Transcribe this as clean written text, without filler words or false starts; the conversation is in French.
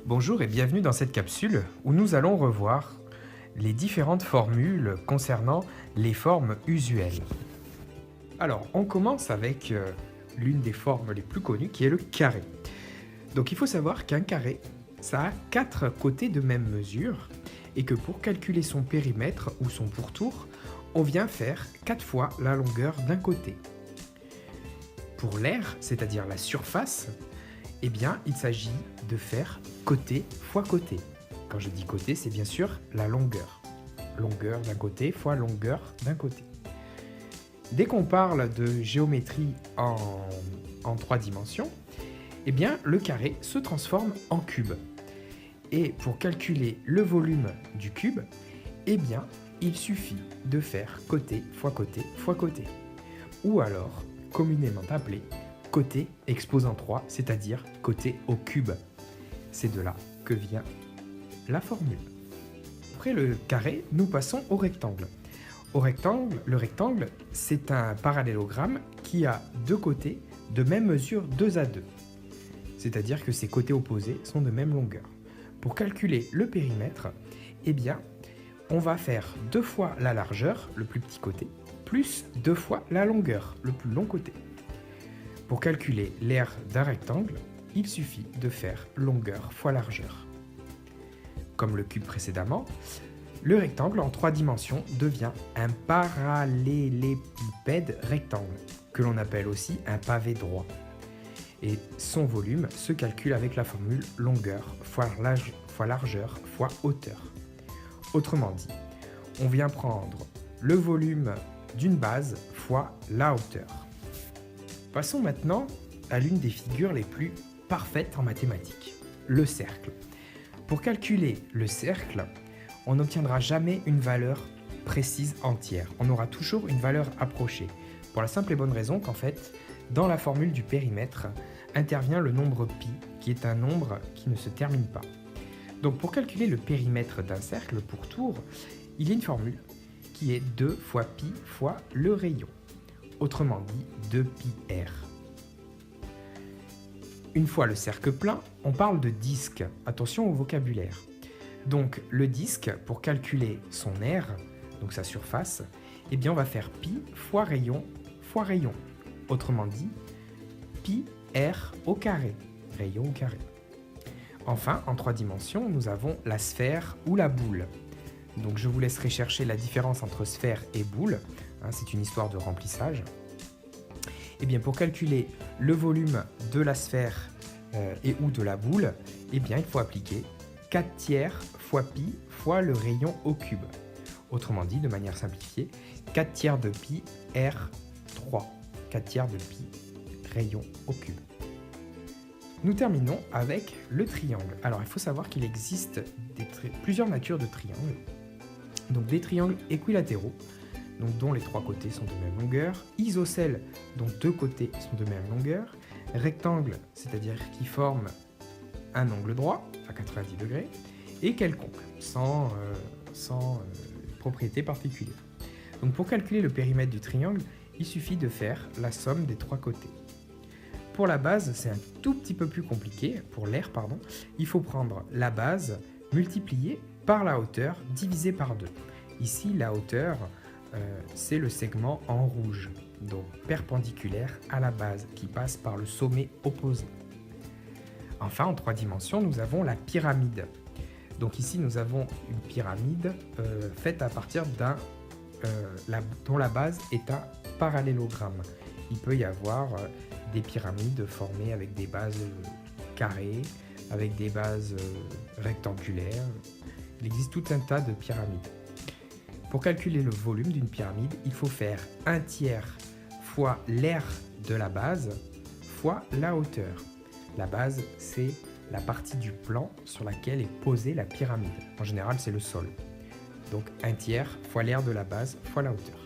Bonjour et bienvenue dans cette capsule où nous allons revoir les différentes formules concernant les formes usuelles. Alors, on commence avec l'une des formes les plus connues qui est le carré. Donc il faut savoir qu'un carré, ça a 4 côtés de même mesure et que pour calculer son périmètre ou son pourtour, on vient faire 4 fois la longueur d'un côté. Pour l'aire, c'est-à-dire la surface, eh bien, il s'agit de faire côté fois côté. Quand je dis côté, c'est bien sûr la longueur. Longueur d'un côté fois longueur d'un côté. Dès qu'on parle de géométrie en 3 dimensions, eh bien, le carré se transforme en cube. Et pour calculer le volume du cube, eh bien, il suffit de faire côté fois côté fois côté. Ou alors, communément appelé côté exposant 3, c'est-à-dire côté au cube. C'est de là que vient la formule. Après le carré, nous passons au rectangle. Le rectangle, c'est un parallélogramme qui a deux côtés de même mesure 2 à 2. C'est-à-dire que ses côtés opposés sont de même longueur. Pour calculer le périmètre, eh bien, on va faire 2 fois la largeur, le plus petit côté, plus 2 fois la longueur, le plus long côté. Pour calculer l'aire d'un rectangle, il suffit de faire longueur fois largeur. Comme le cube précédemment, le rectangle en 3 dimensions devient un parallélépipède rectangle, que l'on appelle aussi un pavé droit. Et son volume se calcule avec la formule longueur fois largeur fois hauteur. Autrement dit, on vient prendre le volume d'une base fois la hauteur. Passons maintenant à l'une des figures les plus parfaites en mathématiques, le cercle. Pour calculer le cercle, on n'obtiendra jamais une valeur précise entière. On aura toujours une valeur approchée. Pour la simple et bonne raison qu'en fait, dans la formule du périmètre, intervient le nombre pi, qui est un nombre qui ne se termine pas. Donc pour calculer le périmètre d'un cercle, le pourtour, il y a une formule qui est 2 fois pi fois le rayon. Autrement dit 2πr. Une fois le cercle plein, on parle de disque. Attention au vocabulaire. Donc le disque, pour calculer son aire, donc sa surface, eh bien on va faire pi fois rayon fois rayon. Autrement dit, pi r au carré, rayon au carré. Enfin, en 3 dimensions, nous avons la sphère ou la boule. Donc je vous laisserai chercher la différence entre sphère et boule. C'est une histoire de remplissage. Et bien pour calculer le volume de la sphère et ou de la boule, eh bien il faut appliquer 4 tiers fois pi fois le rayon au cube. Autrement dit, de manière simplifiée, 4 tiers de pi r3. 4 tiers de pi rayon au cube. Nous terminons avec le triangle. Alors il faut savoir qu'il existe plusieurs natures de triangles. Donc des triangles équilatéraux, donc dont les 3 côtés sont de même longueur, isocèles, dont 2 côtés sont de même longueur, rectangle, c'est-à-dire qui forment un angle droit à 90 degrés, et quelconque, sans propriété particulière. Donc pour calculer le périmètre du triangle, il suffit de faire la somme des 3 côtés. Pour la base, c'est un tout petit peu plus compliqué, pour l'aire, pardon, il faut prendre la base multipliée par la hauteur divisée par 2. Ici, la hauteur, c'est le segment en rouge, donc perpendiculaire à la base, qui passe par le sommet opposé. Enfin, en 3 dimensions, nous avons la pyramide. Donc ici, nous avons une pyramide faite à partir dont la base est un parallélogramme. Il peut y avoir des pyramides formées avec des bases carrées, avec des bases rectangulaires. Il existe tout un tas de pyramides. Pour calculer le volume d'une pyramide, il faut faire 1 tiers fois l'aire de la base fois la hauteur. La base, c'est la partie du plan sur laquelle est posée la pyramide. En général, c'est le sol. Donc 1 tiers fois l'aire de la base fois la hauteur.